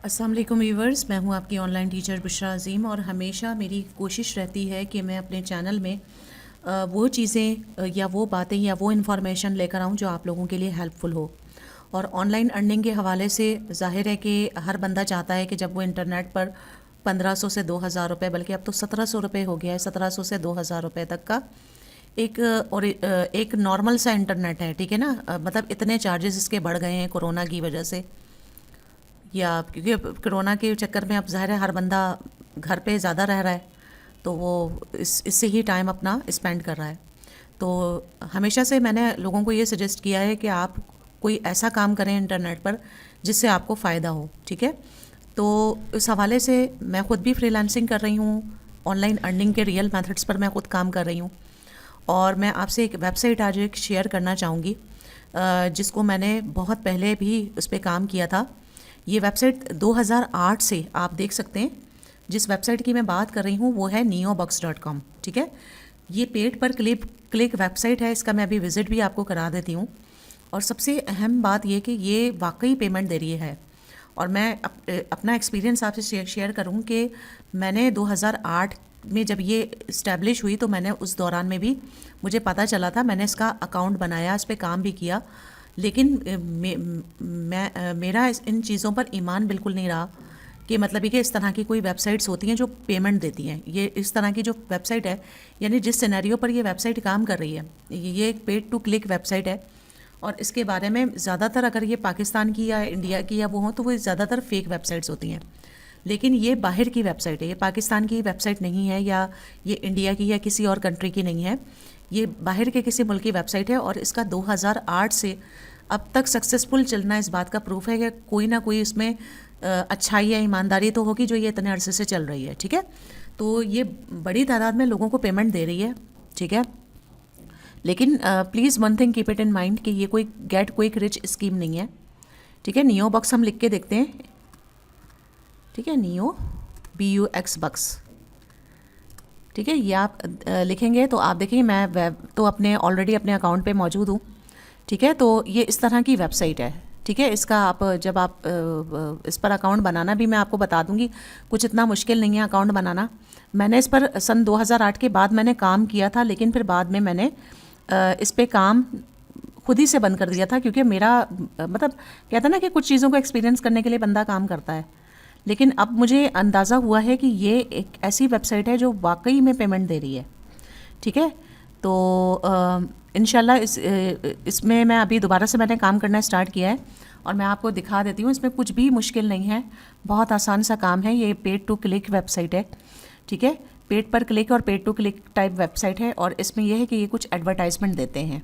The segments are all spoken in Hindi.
अस्सलाम वालेकुम व्यूवर्स, मैं हूं आपकी ऑनलाइन टीचर बुशरा अज़ीम और हमेशा मेरी कोशिश रहती है कि मैं अपने चैनल में वो चीज़ें या वो बातें या वो इन्फॉर्मेशन लेकर आऊं जो आप लोगों के लिए हेल्पफुल हो। और ऑनलाइन अर्निंग के हवाले से ज़ाहिर है कि हर बंदा चाहता है कि जब वो इंटरनेट पर 1500 से 2000 रुपये, बल्कि अब तो 1700 रुपये हो गया है, 1700 से 2000 रुपये तक का एक और एक नॉर्मल सा इंटरनेट है, ठीक है ना। मतलब इतने चार्जेस इसके बढ़ गए हैं कोरोना की वजह से, या क्योंकि कोरोना के चक्कर में अब ज़ाहिर है हर बंदा घर पे ज़्यादा रह रहा है, तो वो इससे ही टाइम अपना स्पेंड कर रहा है। तो हमेशा से मैंने लोगों को ये सजेस्ट किया है कि आप कोई ऐसा काम करें इंटरनेट पर जिससे आपको फ़ायदा हो, ठीक है। तो इस हवाले से मैं ख़ुद भी फ्रीलांसिंग कर रही हूँ, ऑनलाइन अर्निंग के रियल मेथड्स पर मैं ख़ुद काम कर रही हूँ। और मैं आपसे एक वेबसाइट आज एक शेयर करना चाहूँगी जिसको मैंने बहुत पहले भी उस पर काम किया था। ये वेबसाइट 2008 से आप देख सकते हैं। जिस वेबसाइट की मैं बात कर रही हूँ वो है neobucks.com, ठीक है। ये पेड पर क्लिक वेबसाइट है, इसका मैं अभी विज़िट भी आपको करा देती हूँ। और सबसे अहम बात ये कि ये वाकई पेमेंट दे रही है। और मैं अपना एक्सपीरियंस आपसे शेयर करूँ कि मैंने 2008 में जब ये इस्टेब्लिश हुई तो मैंने उस दौरान में भी मुझे पता चला था, मैंने इसका अकाउंट बनाया, इस पर काम भी किया, लेकिन मेरा इन चीज़ों पर ईमान बिल्कुल नहीं रहा कि मतलब ये कि इस तरह की कोई वेबसाइट्स होती हैं जो पेमेंट देती हैं। ये इस तरह की जो वेबसाइट है, यानी जिस सिनेरियो पर ये वेबसाइट काम कर रही है, ये एक पेड टू क्लिक वेबसाइट है। और इसके बारे में ज़्यादातर अगर ये पाकिस्तान की या इंडिया की या वो हों तो वो ज़्यादातर फेक वेबसाइट्स होती हैं। लेकिन ये बाहर की वेबसाइट है, ये पाकिस्तान की वेबसाइट नहीं है, या ये इंडिया की या किसी और कंट्री की नहीं है, ये बाहर के किसी मुल्क की वेबसाइट है। और इसका 2008 से अब तक सक्सेसफुल चलना इस बात का प्रूफ है कि कोई ना कोई इसमें अच्छाई या ईमानदारी तो होगी जो ये इतने अरसे से चल रही है, ठीक है। तो ये बड़ी तादाद में लोगों को पेमेंट दे रही है, ठीक है। लेकिन please one thing keep it in mind कि ये कोई गेट क्विक रिच स्कीम नहीं है, ठीक है। नियो बक्स हम लिख के देखते हैं, ठीक है, नियो BUX बक्स, ठीक है। ये आप लिखेंगे तो आप देखेंगे मैं वेब तो अपने ऑलरेडी अपने अकाउंट पे मौजूद हूँ, ठीक है। तो ये इस तरह की वेबसाइट है, ठीक है। इसका आप जब आप इस पर अकाउंट बनाना भी मैं आपको बता दूंगी, कुछ इतना मुश्किल नहीं है अकाउंट बनाना। मैंने इस पर सन 2008 के बाद मैंने काम किया था, लेकिन फिर बाद में मैंने इस पर काम खुद ही से बंद कर दिया था, क्योंकि मेरा मतलब कहता ना कि कुछ चीज़ों को एक्सपीरियंस करने के लिए बंदा काम करता है। लेकिन अब मुझे अंदाज़ा हुआ है कि ये एक ऐसी वेबसाइट है जो वाकई में पेमेंट दे रही है, ठीक है। तो इंशाल्लाह इसमें मैं अभी दोबारा से मैंने काम करना स्टार्ट किया है और मैं आपको दिखा देती हूँ। इसमें कुछ भी मुश्किल नहीं है, बहुत आसान सा काम है। ये पेड टू क्लिक वेबसाइट है, ठीक है। पेड पर क्लिक और paid to click type website है। और इसमें यह है कि ये कुछ एडवर्टाइजमेंट देते हैं,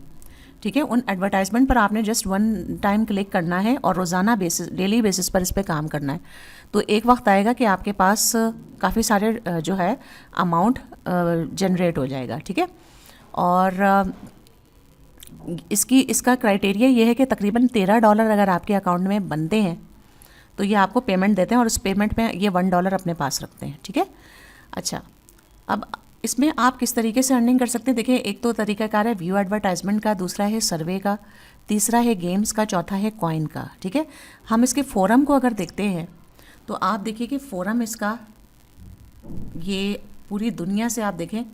ठीक है। उन एडवर्टाइजमेंट पर आपने जस्ट वन टाइम क्लिक करना है और रोज़ाना बेसिस डेली बेसिस पर इस पर काम करना है। तो एक वक्त आएगा कि आपके पास काफ़ी सारे जो है अमाउंट जनरेट हो जाएगा, ठीक है। और इसका क्राइटेरिया ये है कि तकरीबन $13 अगर आपके अकाउंट में बनते हैं तो ये आपको पेमेंट देते हैं, और उस पेमेंट में ये $1 अपने पास रखते हैं, ठीक है। अच्छा, अब इसमें आप किस तरीके से अर्निंग कर सकते हैं। देखिए, एक तो तरीक़ाकार है व्यू एडवर्टाइजमेंट का, दूसरा है सर्वे का, तीसरा है गेम्स का, चौथा है कॉइन का, ठीक है। हम इसके फोरम को अगर देखते हैं तो आप देखिए कि फ़ोरम इसका ये पूरी दुनिया से आप देखें,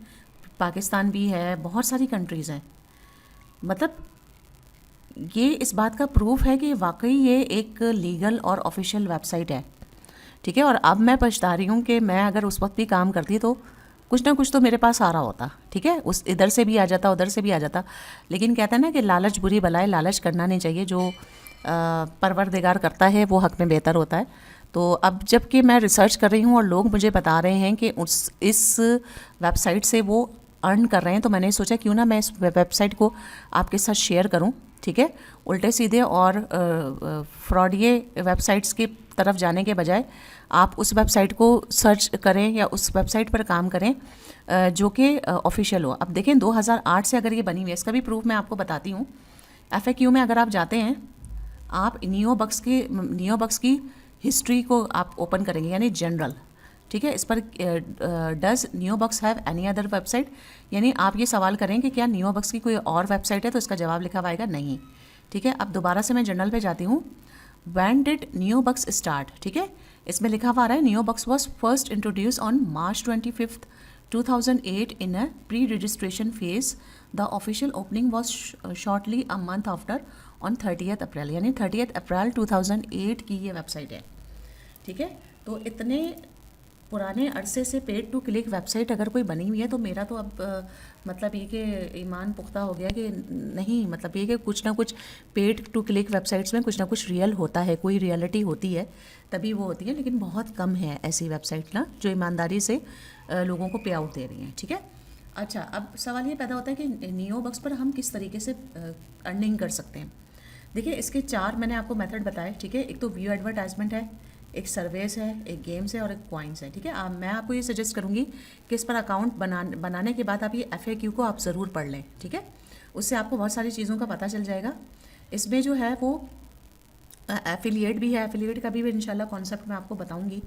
पाकिस्तान भी है, बहुत सारी कंट्रीज़ हैं। मतलब ये इस बात का प्रूफ है कि वाकई ये एक लीगल और ऑफिशियल वेबसाइट है, ठीक है। और अब मैं पछता रही हूँ कि मैं अगर उस वक्त भी काम करती तो कुछ ना कुछ तो मेरे पास आ रहा होता, ठीक है। उस इधर से भी आ जाता, उधर से भी आ जाता। लेकिन कहते हैं ना कि लालच बुरी बला है, लालच करना नहीं चाहिए। जो परवरदिगार करता है वो हक़ में बेहतर होता है। तो अब जबकि मैं रिसर्च कर रही हूँ और लोग मुझे बता रहे हैं कि इस वेबसाइट से वो अर्न कर रहे हैं, तो मैंने सोचा क्यों ना मैं इस वेबसाइट को आपके साथ शेयर करूं, ठीक है। उल्टे सीधे और फ्रॉडिये वेबसाइट्स की तरफ जाने के बजाय आप उस वेबसाइट को सर्च करें या उस वेबसाइट पर काम करें जो कि ऑफिशियल हो। अब देखें 2008 से अगर ये बनी हुई है, इसका भी प्रूफ मैं आपको बताती हूँ। FAQ में अगर आप जाते हैं, आप नियो बक्स की हिस्ट्री को आप ओपन करेंगे, यानी जनरल, ठीक है। इस पर does Neobux have any other website, यानी आप ये सवाल करें कि क्या नियो बक्स की कोई और वेबसाइट है, तो इसका जवाब लिखा हुआ आएगा नहीं, ठीक है। अब दोबारा से मैं जनरल पे जाती हूँ। व्हेन डिड नियोबक्स स्टार्ट, ठीक है, इसमें लिखा हुआ आ रहा है Neobux was first introduce on March 25th 2008 in a pre-registration phase. The official opening was shortly a month after on 30th April, यानी 30th अप्रैल 2008 की ये वेबसाइट है, ठीक है। तो इतने पुराने अरसे से पेड टू क्लिक वेबसाइट अगर कोई बनी हुई है तो मेरा तो अब मतलब ये कि ईमान पुख्ता हो गया कि नहीं, मतलब ये कि कुछ ना कुछ पेड टू क्लिक वेबसाइट्स में कुछ ना कुछ रियल होता है, कोई रियलिटी होती है तभी वो होती है, लेकिन बहुत कम है ऐसी वेबसाइट ना जो ईमानदारी से लोगों को पे आउट दे रही हैं, ठीक है। अच्छा, अब सवाल ये पैदा होता है कि नियोबक्स पर हम किस तरीके से अर्निंग कर सकते हैं। देखिए, इसके 4 मैंने आपको मेथड बताए, ठीक है। एक तो व्यू एडवर्टाइजमेंट है, एक सर्वेस है, एक गेम्स है और एक कॉइन्स है, ठीक है। मैं आपको ये सजेस्ट करूँगी कि इस पर अकाउंट बनाने के बाद आप ये FAQ को आप ज़रूर पढ़ लें, ठीक है। उससे आपको बहुत सारी चीज़ों का पता चल जाएगा। इसमें जो है वो एफिलिएट भी है, एफिलिएट का भी इंशाल्लाह कॉन्सेप्ट मैं आपको बताऊँगी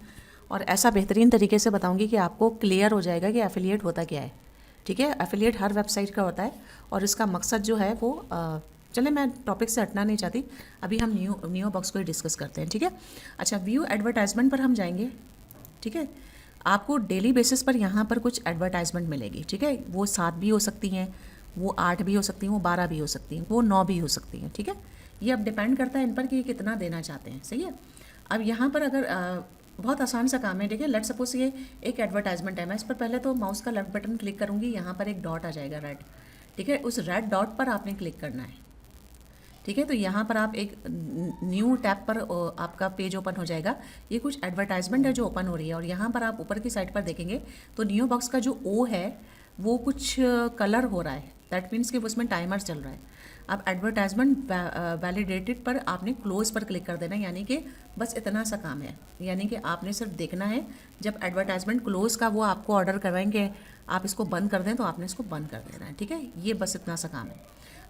और ऐसा बेहतरीन तरीके से बताऊँगी कि आपको क्लियर हो जाएगा कि एफिलिएट होता क्या है, ठीक है। एफिलिएट हर वेबसाइट का होता है और इसका मकसद जो है वो चले, मैं टॉपिक से हटना नहीं चाहती, अभी हम नियोबक्स को ही डिस्कस करते हैं, ठीक है। अच्छा, व्यू एडवर्टाइजमेंट पर हम जाएंगे, ठीक है। आपको डेली बेसिस पर यहाँ पर कुछ एडवर्टाइजमेंट मिलेगी, ठीक है। वो 7 भी हो सकती हैं, वो 8 भी हो सकती हैं, वो 12 भी हो सकती हैं, वो 9 भी हो सकती हैं, ठीक है। ये अब डिपेंड करता है इन पर कि ये कितना देना चाहते हैं, सही है। अब यहाँ पर अगर बहुत आसान सा काम है, देखिए, लेट सपोज ये एक एडवर्टाइजमेंट है, मैं इस पर पहले तो माउस का लेफ्ट बटन क्लिक करूँगी, यहाँ पर एक डॉट आ जाएगा रेड, ठीक है। उस रेड डॉट पर आपने क्लिक करना है, ठीक है। तो यहाँ पर आप एक न्यू टैब पर आपका पेज ओपन हो जाएगा, ये कुछ एडवर्टाइजमेंट है जो ओपन हो रही है और यहाँ पर आप ऊपर की साइड पर देखेंगे तो नियोबक्स का जो O है वो कुछ कलर हो रहा है, दैट मीन्स कि उसमें टाइमर चल रहा है। अब एडवर्टाइजमेंट वैलिडेटेड पर आपने क्लोज पर क्लिक कर देना है, यानी कि बस इतना सा काम है, यानी कि आपने सिर्फ देखना है, जब एडवर्टाइजमेंट क्लोज का वो आपको ऑर्डर करवाएंगे आप इसको बंद कर दें तो आपने इसको बंद कर देना है, ठीक है। ये बस इतना सा काम है।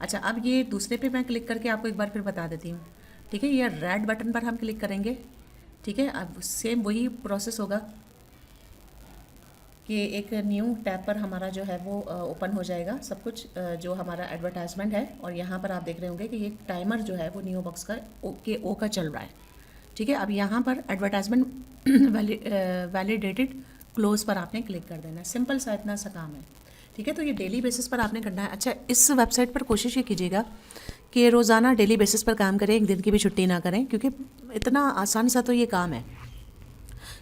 अच्छा, अब ये दूसरे पे मैं क्लिक करके आपको एक बार फिर बता देती हूँ, ठीक है। ये रेड बटन पर हम क्लिक करेंगे, ठीक है। अब सेम वही प्रोसेस होगा कि एक न्यू टैब पर हमारा जो है वो ओपन हो जाएगा सब कुछ जो हमारा एडवर्टाइजमेंट है और यहाँ पर आप देख रहे होंगे कि ये टाइमर जो है वो नियोबक्स का O का चल रहा है, ठीक है। अब यहाँ पर एडवर्टाइजमेंट वैलिडेटेड क्लोज पर आपने क्लिक कर देना है, सिंपल सा इतना सा काम है, ठीक है। तो ये डेली बेसिस पर आपने करना है। अच्छा, इस वेबसाइट पर कोशिश ये कीजिएगा कि रोज़ाना डेली बेसिस पर काम करें, एक दिन की भी छुट्टी ना करें, क्योंकि इतना आसान सा तो ये काम है,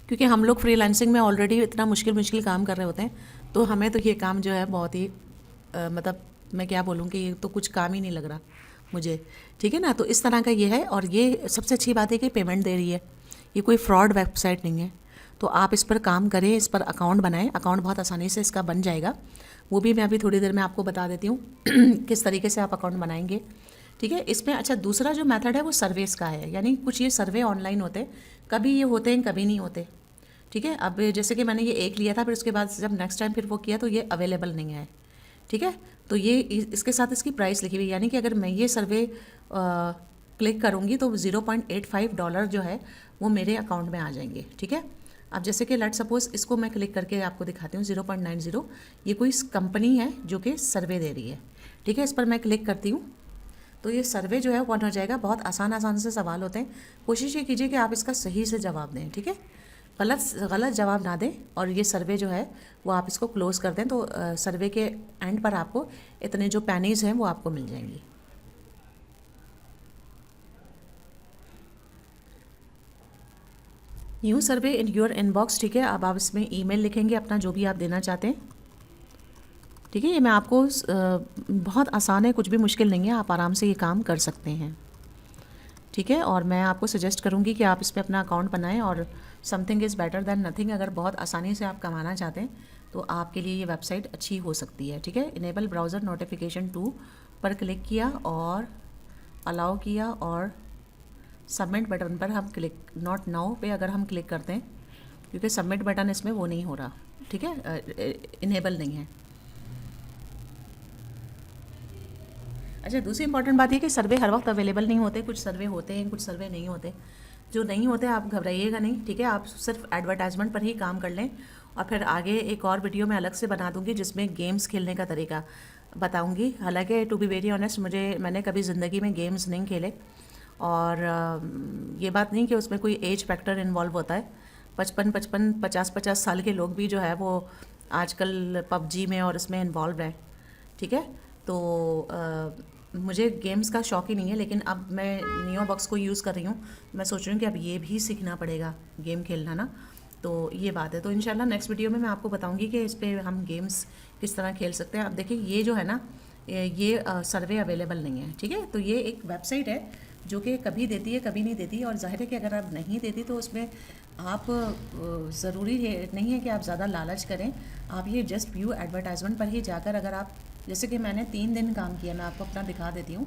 क्योंकि हम लोग फ्रीलांसिंग में ऑलरेडी इतना मुश्किल काम कर रहे होते हैं, तो हमें तो ये काम जो है बहुत ही मतलब मैं क्या बोलूँ कि ये तो कुछ काम ही नहीं लग रहा मुझे, ठीक है ना। तो इस तरह का ये है और ये सबसे अच्छी बात है कि पेमेंट दे रही है, ये कोई फ्रॉड वेबसाइट नहीं है। तो आप इस पर काम करें, इस पर अकाउंट बनाएं, अकाउंट बहुत आसानी से इसका बन जाएगा, वो भी मैं अभी थोड़ी देर में आपको बता देती हूँ किस तरीके से आप अकाउंट बनाएंगे, ठीक है। इसमें अच्छा दूसरा जो मेथड है वो सर्वेस का है, यानी कुछ ये सर्वे ऑनलाइन होते हैं, कभी ये होते हैं कभी नहीं होते, ठीक है। अब जैसे कि मैंने ये एक लिया था, फिर उसके बाद जब नेक्स्ट टाइम फिर वो किया तो ये अवेलेबल नहीं है, ठीक है। तो ये इसके साथ इसकी प्राइस लिखी हुई, यानी कि अगर मैं ये सर्वे क्लिक करूँगी तो $0.85 जो है वो मेरे अकाउंट में आ जाएंगे, ठीक है। अब जैसे कि लेट सपोज इसको मैं क्लिक करके आपको दिखाती हूँ, 0.90, ये कोई कंपनी है जो कि सर्वे दे रही है, ठीक है। इस पर मैं क्लिक करती हूँ तो ये सर्वे जो है वो हो जाएगा। बहुत आसान से सवाल होते हैं, कोशिश ये कीजिए कि आप इसका सही से जवाब दें, ठीक है। गलत जवाब ना दें और ये सर्वे जो है वो आप इसको क्लोज़ कर दें, तो सर्वे के एंड पर आपको इतने जो पैनीज़ हैं वो आपको मिल जाएंगी। New survey in your inbox, ठीक है। अब आप इसमें ईमेल लिखेंगे अपना जो भी आप देना चाहते हैं, ठीक है। ये मैं आपको बहुत आसान है, कुछ भी मुश्किल नहीं है, आप आराम से ये काम कर सकते हैं, ठीक है। और मैं आपको सजेस्ट करूँगी कि आप इस पर अपना अकाउंट बनाएं और something is better than nothing. अगर बहुत आसानी से आप कमाना चाहते हैं तो आपके लिए ये वेबसाइट अच्छी हो सकती है, ठीक है। इनेबल ब्राउज़र नोटिफिकेशन 2 पर क्लिक किया और अलाउ किया और सबमिट बटन पर हम क्लिक, नॉट नाउ पे अगर हम क्लिक करते हैं, क्योंकि सबमिट बटन इसमें वो नहीं हो रहा, ठीक है, इनेबल नहीं है। अच्छा, दूसरी इंपॉर्टेंट बात ये कि सर्वे हर वक्त अवेलेबल नहीं होते, कुछ सर्वे होते हैं, कुछ सर्वे नहीं होते। जो नहीं होते आप घबराइएगा नहीं, ठीक है। आप सिर्फ एडवर्टाइजमेंट पर ही काम कर लें और फिर आगे एक और वीडियो मैं अलग से बना दूंगी जिसमें गेम्स खेलने का तरीका बताऊंगी। हालांकि टू बी वेरी ऑनेस्ट मैंने कभी ज़िंदगी में गेम्स नहीं खेले और ये बात नहीं कि उसमें कोई एज फैक्टर इन्वॉल्व होता है। 50 साल के लोग भी जो है वो आजकल पबजी में और इसमें इन्वॉल्व है, ठीक है। तो मुझे गेम्स का शौक ही नहीं है, लेकिन अब मैं नियो बॉक्स को यूज़ कर रही हूँ। मैं सोच रही हूँ कि अब ये भी सीखना पड़ेगा गेम खेलना ना, तो ये बात है। तो इंशाल्लाह नेक्स्ट वीडियो में मैं आपको बताऊँगी कि इस पर हम गेम्स किस तरह खेल सकते हैं। अब देखिए ये जो है ना, ये सर्वे अवेलेबल नहीं है, ठीक है। तो ये एक वेबसाइट है जो कि कभी देती है कभी नहीं देती, और जाहिर है कि अगर आप नहीं देती तो उसमें आप ज़रूरी है नहीं है कि आप ज़्यादा लालच करें। आप ये जस्ट व्यू एडवर्टाइजमेंट पर ही जाकर, अगर आप, जैसे कि मैंने 3 दिन काम किया, मैं आपको अपना दिखा देती हूँ,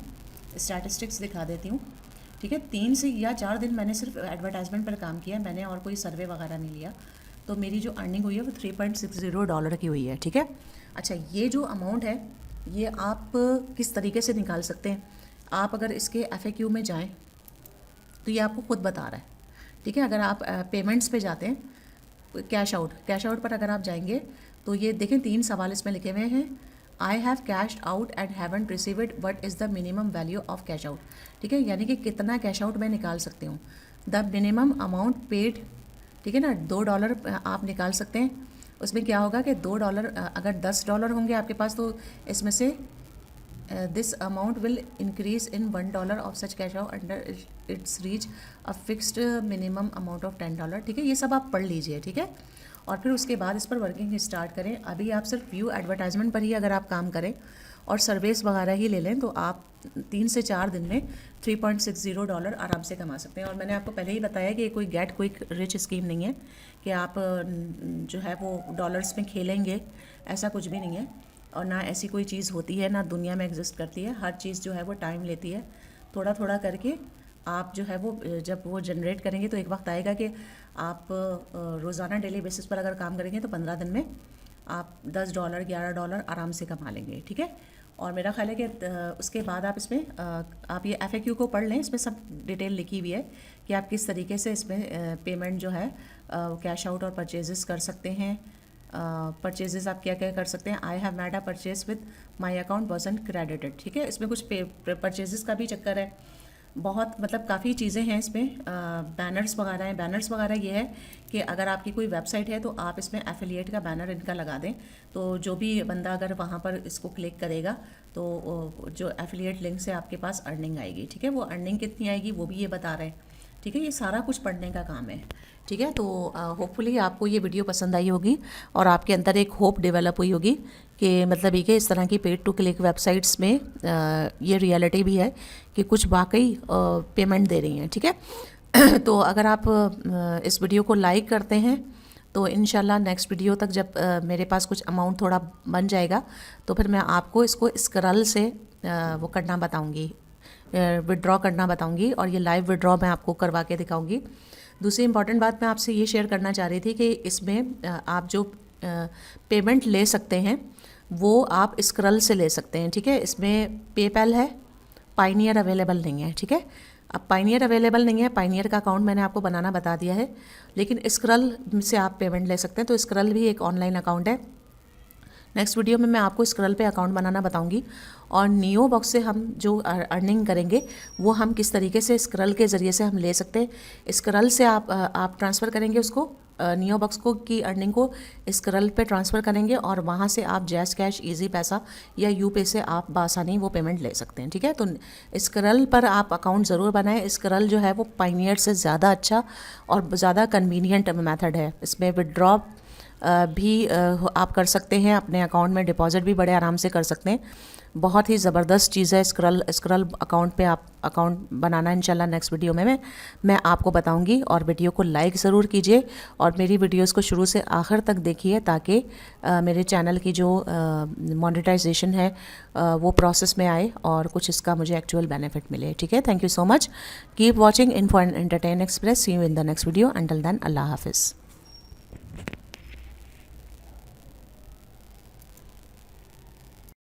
स्टैटिस्टिक्स दिखा देती हूँ, ठीक है। 3 से या 4 दिन मैंने सिर्फ एडवर्टाइजमेंट पर काम किया, मैंने और कोई सर्वे वगैरह नहीं लिया। तो मेरी जो अर्निंग हुई है वो $3.60 की हुई है, ठीक है। अच्छा, ये जो अमाउंट है ये आप किस तरीके से निकाल सकते हैं, आप अगर इसके FAQ में जाएं तो ये आपको खुद बता रहा है, ठीक है। अगर आप पेमेंट्स पे जाते हैं, कैश आउट पर अगर आप जाएंगे तो ये देखें 3 सवाल इसमें लिखे हुए हैं। I have cached out and haven't received, what is the minimum value of cash out, ठीक है। यानी कि कितना कैश आउट मैं निकाल सकती हूँ। द मिनिमम अमाउंट पेड, ठीक है ना, $2 आप निकाल सकते हैं। उसमें क्या होगा कि $2, अगर $10 होंगे आपके पास तो इसमें से this amount will increase in $1 of such cash out under its reach a fixed minimum amount of $10, ठीक है। ये सब आप पढ़ लीजिए, ठीक है। और फिर उसके बाद इस पर वर्किंग स्टार्ट करें। अभी आप सिर्फ व्यू एडवर्टाइजमेंट पर ही अगर आप काम करें और सर्विस वगैरह ही ले लें तो आप 3 से 4 दिन में $3.60 आराम से कमा सकते हैं। और मैंने आपको पहले ही बताया कि ये कोई गेट क्विक रिच स्कीम नहीं है कि आप जो है वो डॉलर्स में खेलेंगे, ऐसा कुछ भी नहीं है। और ना ऐसी कोई चीज़ होती है, ना दुनिया में एग्जिस्ट करती है। हर चीज़ जो है वो टाइम लेती है। थोड़ा थोड़ा करके आप जो है वो जब वो जनरेट करेंगे तो एक वक्त आएगा कि आप रोज़ाना डेली बेसिस पर अगर काम करेंगे तो 15 दिन में आप $10 $11 आराम से कमा लेंगे, ठीक है। और मेरा ख्याल है कि उसके बाद आप इसमें आप ये FAQ को पढ़ लें, इसमें सब डिटेल लिखी हुई है कि आप किस तरीके से इसमें पेमेंट जो है कैश आउट और परचेजेस कर सकते हैं। परचेजेस आप क्या क्या कर सकते हैं। I have made a purchase with my account wasn't credited, ठीक है। इसमें कुछ परचेजेस का भी चक्कर है, बहुत मतलब काफ़ी चीज़ें हैं इसमें। बैनर्स वगैरह हैं। बैनर्स वगैरह ये है कि अगर आपकी कोई वेबसाइट है तो आप इसमें एफिलिएट का बैनर इनका लगा दें, तो जो भी बंदा अगर वहाँ पर इसको क्लिक करेगा तो जो एफिलिएट लिंक से आपके पास अर्निंग आएगी, ठीक है। वो अर्निंग कितनी आएगी वो भी ये बता रहे हैं, ठीक है। ये सारा कुछ पढ़ने का काम है, ठीक है। तो होपफुली आपको ये वीडियो पसंद आई होगी और आपके अंदर एक होप डेवलप हुई होगी कि मतलब ये कि इस तरह की पेड टू क्लिक वेबसाइट्स में ये रियलिटी भी है कि कुछ वाकई पेमेंट दे रही हैं, ठीक है। तो अगर आप इस वीडियो को लाइक करते हैं तो इंशाल्लाह नेक्स्ट वीडियो तक जब मेरे पास कुछ अमाउंट थोड़ा बन जाएगा तो फिर मैं आपको इसको स्क्रल से वो करना बताऊँगी, विड्रॉ करना बताऊँगी, और ये लाइव विड्रॉ मैं आपको करवा के दिखाऊँगी। दूसरी इंपॉर्टेंट बात मैं आपसे ये शेयर करना चाह रही थी कि इसमें आप जो पेमेंट ले सकते हैं वो आप स्क्रल से ले सकते हैं, ठीक है। इसमें पेपैल है, पाइनियर अवेलेबल नहीं है, ठीक है। अब पाइनियर अवेलेबल नहीं है, पाइनियर का अकाउंट मैंने आपको बनाना बता दिया है, लेकिन स्क्रल से आप पेमेंट ले सकते हैं। तो स्क्रल भी एक ऑनलाइन अकाउंट है। नेक्स्ट वीडियो में मैं आपको स्क्रल पे अकाउंट बनाना बताऊंगी, और नियो बॉक्स से हम जो अर्निंग करेंगे वो हम किस तरीके से स्क्रल के ज़रिए से हम ले सकते हैं। स्क्रल से आप ट्रांसफ़र करेंगे उसको, नियो बॉक्स को की अर्निंग को स्क्रल पे ट्रांसफ़र करेंगे और वहाँ से आप जैज़ कैश, इजी पैसा या यूपे से आप बासानी वो पेमेंट ले सकते हैं, ठीक है। तो स्क्रल पर आप अकाउंट ज़रूर बनाएं। स्क्रल जो है वो पाइनियर से ज़्यादा अच्छा और ज़्यादा कन्वीनियंट मेथड है। इसमें विड्रॉ भी आप कर सकते हैं, अपने अकाउंट में डिपॉजिट भी बड़े आराम से कर सकते हैं। बहुत ही ज़बरदस्त चीज़ है स्क्रल अकाउंट पे आप अकाउंट बनाना। इंशाल्लाह नेक्स्ट वीडियो में मैं आपको बताऊंगी, और वीडियो को लाइक ज़रूर कीजिए और मेरी वीडियोस को शुरू से आखिर तक देखिए ताकि मेरे चैनल की जो मोनेटाइजेशन है वो प्रोसेस में आए और कुछ इसका मुझे एक्चुअल बेनिफिट मिले, ठीक है। Thank you so much. Keep watching Info and Entertain Express. See you in the next video. Until then, अल्लाह हाफिज़।